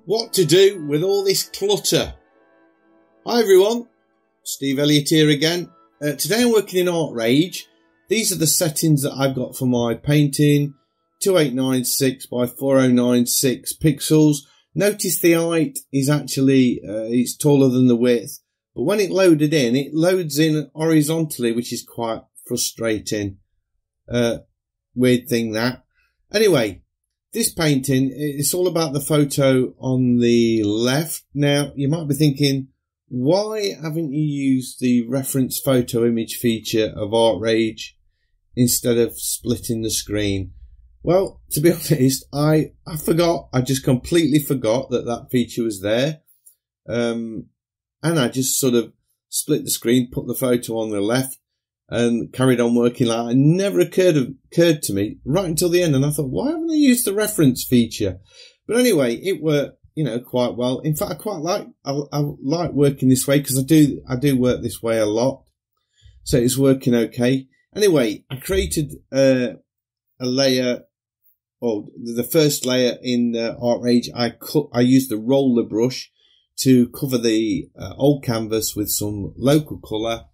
What to do with all this clutter? Hi everyone, Steve Elliott here again. Today I'm working in Artrage. These are the settings that I've got for my painting. 2896 by 4096 pixels. Notice the height is actually, it's taller than the width. But when it loaded in, it loads in horizontally, which is quite frustrating. Weird thing that. Anyway, this painting, it's all about the photo on the left. Now, you might be thinking, why haven't you used the reference photo image feature of Artrage instead of splitting the screen? Well, to be honest, I forgot. I just completely forgot that that feature was there. And I just sort of split the screen, put the photo on the left, and carried on working like that. It never occurred to me right until the end. And I thought, why haven't I used the reference feature? But anyway, it worked, quite well. In fact, I like working this way because I do work this way a lot. So it's working okay. Anyway, I created a layer, or the first layer in Artrage. I used the roller brush to cover the old canvas with some local colour.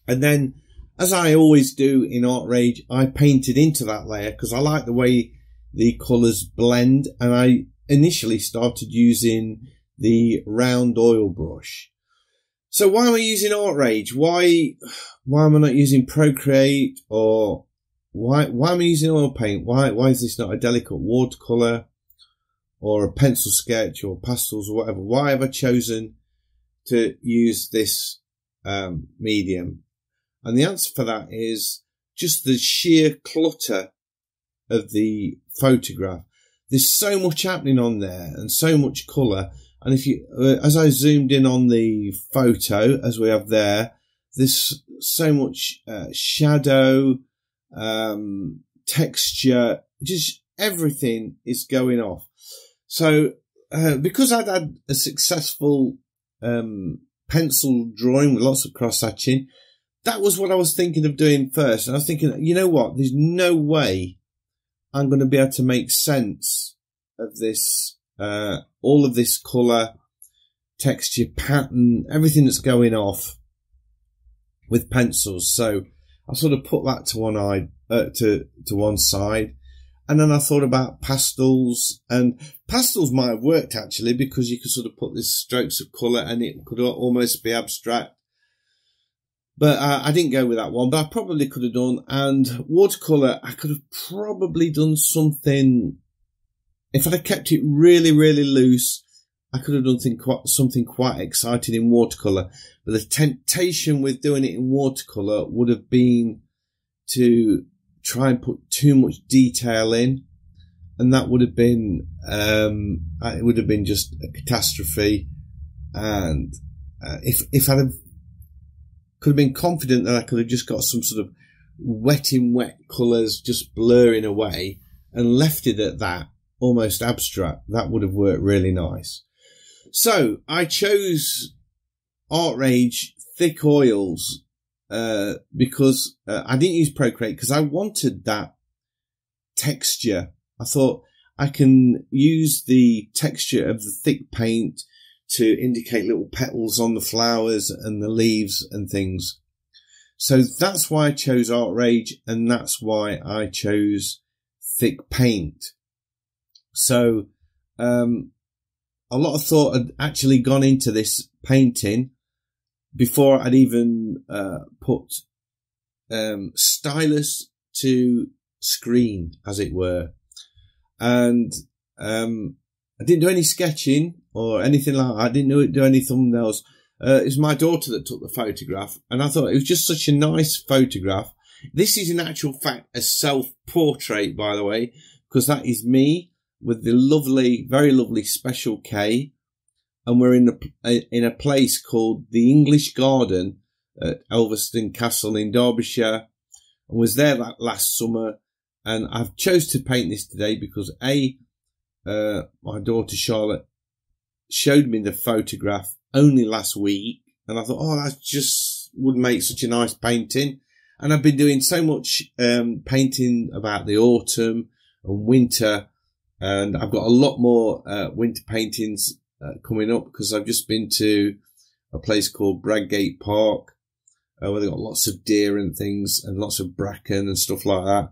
And then, as I always do in Artrage, I painted into that layer because I like the way the colours blend. And I initially started using the round oil brush. So why am I using Artrage? Why am I not using Procreate, or why am I using oil paint? Why is this not a delicate watercolour or a pencil sketch or pastels or whatever? Why have I chosen to use this medium? And the answer for that is just the sheer clutter of the photograph. There's so much happening on there and so much colour. And if you, as I zoomed in on the photo, as we have there, there's so much shadow, texture, just everything is going off. So, because I'd had a successful pencil drawing with lots of cross-hatching, that was what I was thinking of doing first. And I was thinking, you know what? There's no way I'm going to be able to make sense of this, all of this colour, texture, pattern, everything that's going off with pencils. So I sort of put that to one side. And then I thought about pastels, and pastels might have worked actually, because you could sort of put these strokes of colour and it could almost be abstract. But I didn't go with that one, but I probably could have done. And watercolour, I could have probably done something. If I'd have kept it really, really loose, I could have done something quite exciting in watercolour. But the temptation with doing it in watercolour would have been to try and put too much detail in. And that would have been, it would have been just a catastrophe. And if I'd have, could have been confident that I could have just got some sort of wet in wet colours just blurring away and left it at that, almost abstract, that would have worked really nice. So I chose Artrage thick oils because I didn't use Procreate because I wanted that texture. I thought I can use the texture of the thick paint to indicate little petals on the flowers and the leaves and things. So that's why I chose Artrage, and that's why I chose thick paint. So a lot of thought had actually gone into this painting before I'd even put stylus to screen, as it were. And I didn't do any sketching or anything like that. I didn't do any thumbnails. It was my daughter that took the photograph, and I thought it was just such a nice photograph. This is in actual fact a self-portrait, by the way, because that is me with the lovely, very lovely Special K, and we're in a place called the English Garden at Elverston Castle in Derbyshire, and was there that last summer. And I've chose to paint this today because my daughter Charlotte showed me the photograph only last week, and I thought, oh, that just would make such a nice painting. And I've been doing so much painting about the autumn and winter And I've got a lot more winter paintings coming up because I've just been to a place called Bradgate Park where they've got lots of deer and things and lots of bracken and stuff like that.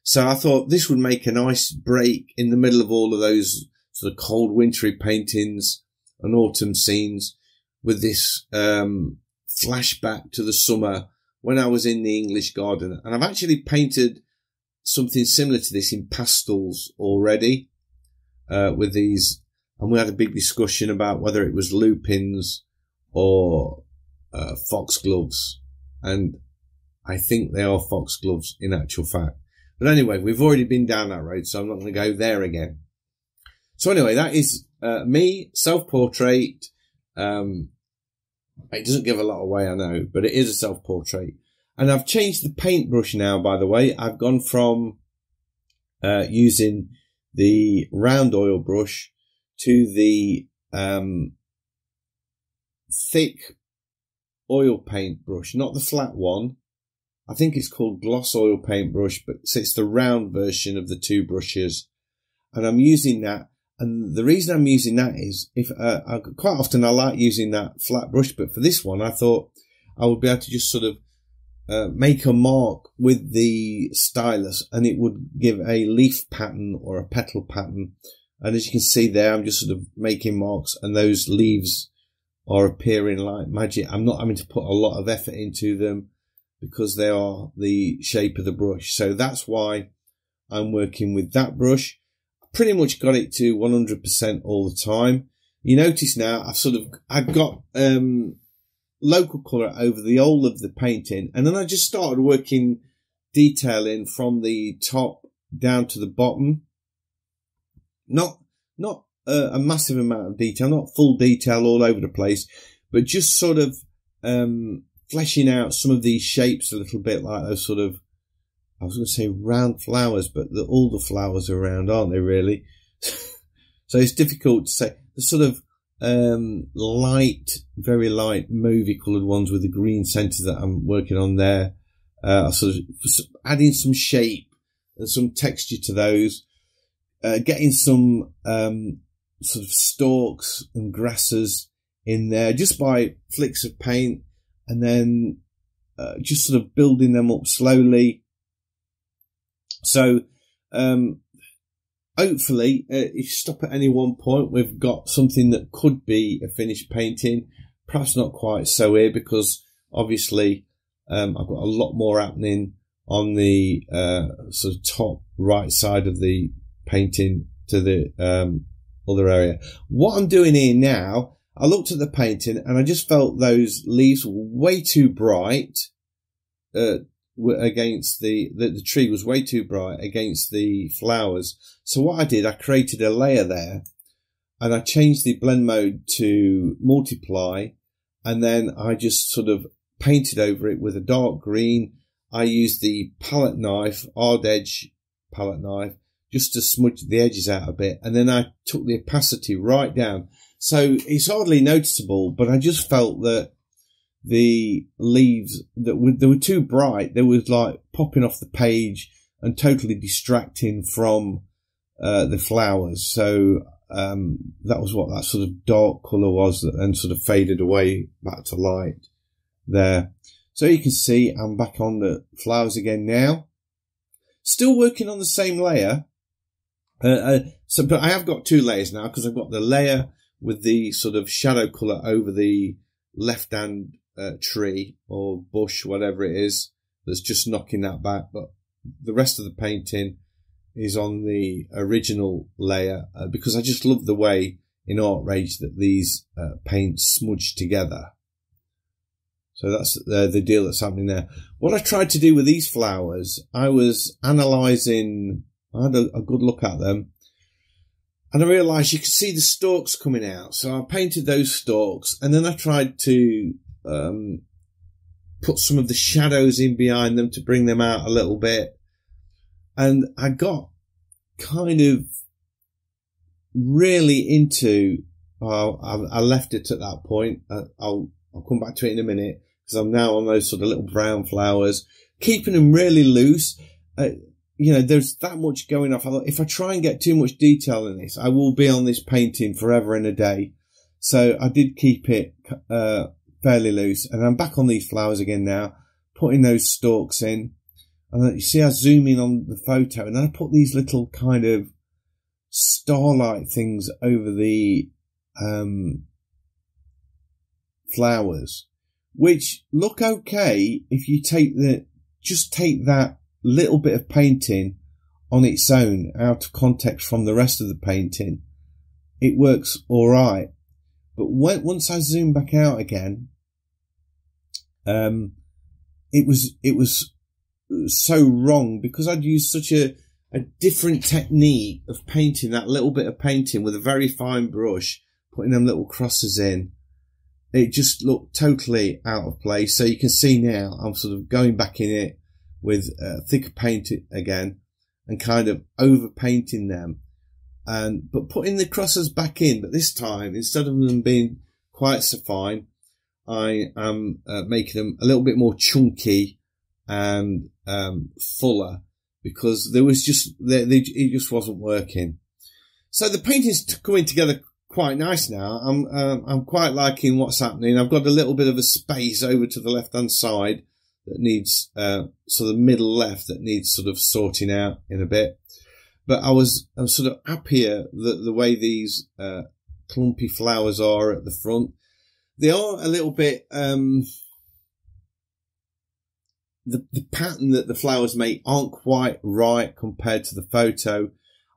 So I thought this would make a nice break in the middle of all of those sort of cold wintry paintings and autumn scenes with this flashback to the summer when I was in the English garden. And I've actually painted something similar to this in pastels already with these. And we had a big discussion about whether it was lupins or foxgloves. And I think they are foxgloves in actual fact. But anyway, we've already been down that road, so I'm not going to go there again. So anyway, that is me, self-portrait. It doesn't give a lot away, I know, but it is a self-portrait. And I've changed the paintbrush now, by the way. I've gone from using the round oil brush to the thick oil paint brush, not the flat one. I think it's called gloss oil paintbrush, but it's the round version of the two brushes. And I'm using that. And the reason I'm using that is quite often I like using that flat brush, but for this one, I thought I would be able to just sort of make a mark with the stylus and it would give a leaf pattern or a petal pattern. And as you can see there, I'm just sort of making marks and those leaves are appearing like magic. I'm not having to put a lot of effort into them because they are the shape of the brush. So that's why I'm working with that brush. Pretty much got it to 100% all the time. You notice now I've got local colour over the whole of the painting, and then I just started working detailing from the top down to the bottom. Not a massive amount of detail, not full detail all over the place, but just sort of fleshing out some of these shapes a little bit, like those sort of, I was going to say round flowers, but all the flowers are round, aren't they, really? So it's difficult to say. The sort of light, very light, movie coloured ones with the green centre that I'm working on there. Sort of adding some shape and some texture to those. Getting some sort of stalks and grasses in there just by flicks of paint, and then just sort of building them up slowly. So, hopefully, if you stop at any one point, we've got something that could be a finished painting. Perhaps not quite so here because obviously, I've got a lot more happening on the, sort of top right side of the painting to the, other area. What I'm doing here now, I looked at the painting and I just felt those leaves were way too bright, against the tree was way too bright against the flowers. So what I did, I created a layer there and I changed the blend mode to multiply, and then I just sort of painted over it with a dark green. I used the palette knife, hard edge palette knife, just to smudge the edges out a bit, and then I took the opacity right down. So it's hardly noticeable, but I just felt that the leaves they were too bright. They was like popping off the page and totally distracting from the flowers. So that was what that sort of dark colour was, that then sort of faded away back to light there. So you can see I'm back on the flowers again now. Still working on the same layer. But I have got two layers now because I've got the layer with the sort of shadow colour over the left-hand tree or bush, whatever it is, that's just knocking that back. But the rest of the painting is on the original layer because I just love the way in Artrage that these paints smudge together. So that's the deal that's happening there. What I tried to do with these flowers, I was analysing, I had a good look at them, and I realised you could see the stalks coming out. So I painted those stalks, and then I tried to put some of the shadows in behind them to bring them out a little bit. And I got kind of really into, I left it at that point. I'll come back to it in a minute because I'm now on those sort of little brown flowers, keeping them really loose. you know, there's that much going off. I thought, if I try and get too much detail in this, I will be on this painting forever and a day. So I did keep it fairly loose, and I'm back on these flowers again now, putting those stalks in. And then you see I zoom in on the photo, and then I put these little kind of starlight things over the flowers, which look okay if you take that little bit of painting on its own, out of context from the rest of the painting. It works all right. But once I zoom back out again, it was so wrong, because I'd used such a different technique of painting that little bit of painting with a very fine brush, putting them little crosses in. It just looked totally out of place. So you can see now I'm sort of going back in it with thicker paint again and kind of over painting them, but putting the crosses back in. But this time, instead of them being quite so fine, I am making them a little bit more chunky and fuller, because there was it just wasn't working. So the painting's coming together quite nice now. I'm quite liking what's happening. I've got a little bit of a space over to the left hand side that needs so the middle left that needs sort of sorting out in a bit. But I'm sort of happier the way these clumpy flowers are at the front. They are a little bit the pattern that the flowers make aren't quite right compared to the photo.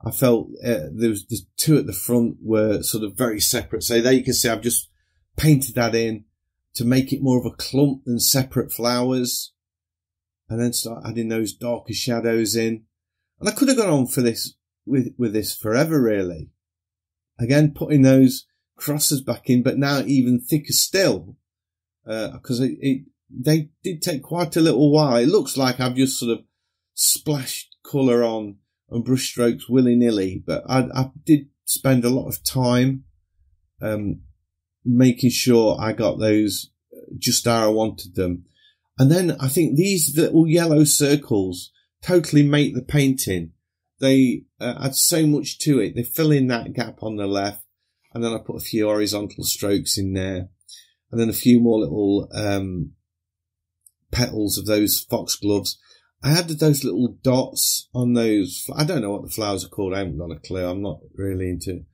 I felt the two at the front were sort of very separate. So there you can see I've just painted that in to make it more of a clump than separate flowers, and then start adding those darker shadows in. And I could have gone on for this with this forever, really. Again, putting those crosses back in, but now even thicker still, because they did take quite a little while. It looks like I've just sort of splashed colour on and brush strokes willy-nilly, but I did spend a lot of time making sure I got those just how I wanted them. And then I think these little yellow circles totally make the painting. They add so much to it. They fill in that gap on the left, and then I put a few horizontal strokes in there, and then a few more little petals of those foxgloves. I added those little dots on those. I don't know what the flowers are called. I haven't got a clue. I'm not really into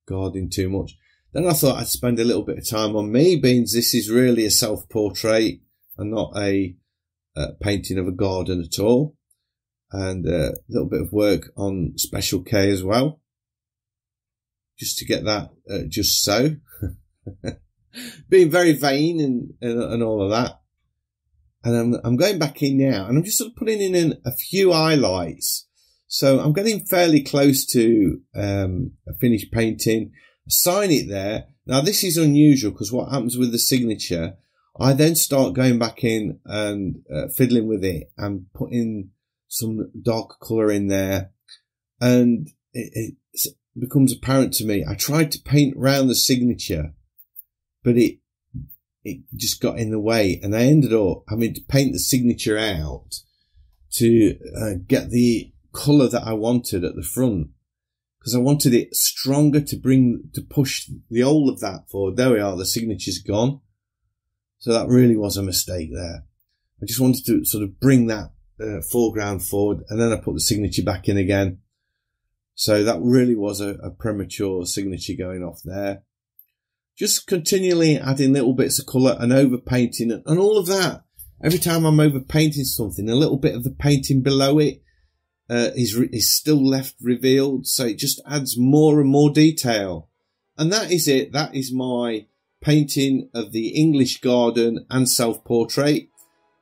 gardening too much. Then I thought I'd spend a little bit of time on me, being this is really a self-portrait and not a painting of a garden at all. And a little bit of work on Special K as well, just to get that just so. Being very vain and all of that. And I'm going back in now, and I'm just sort of putting in a few highlights. So I'm getting fairly close to a finished painting. Sign it there. Now this is unusual, because what happens with the signature, I then start going back in and fiddling with it and putting some dark colour in there, and it becomes apparent to me. I tried to paint around the signature, but it just got in the way, and I ended up having to paint the signature out to get the colour that I wanted at the front, because I wanted it stronger to push the whole of that forward. There we are, the signature's gone. So that really was a mistake there. I just wanted to sort of bring that foreground forward, and then I put the signature back in again. So that really was a premature signature going off there. Just continually adding little bits of colour and over painting and all of that. Every time I'm over painting something, a little bit of the painting below it is still left revealed. So it just adds more and more detail. And that is it. That is my painting of the English garden and self-portrait.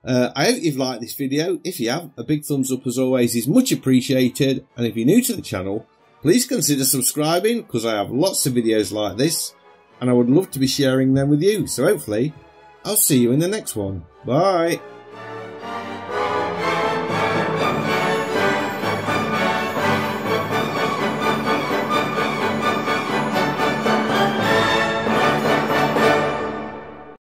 I hope you've liked this video. If you have, a big thumbs up as always is much appreciated. And if you're new to the channel, please consider subscribing, because I have lots of videos like this, and I would love to be sharing them with you. So hopefully I'll see you in the next one. Bye.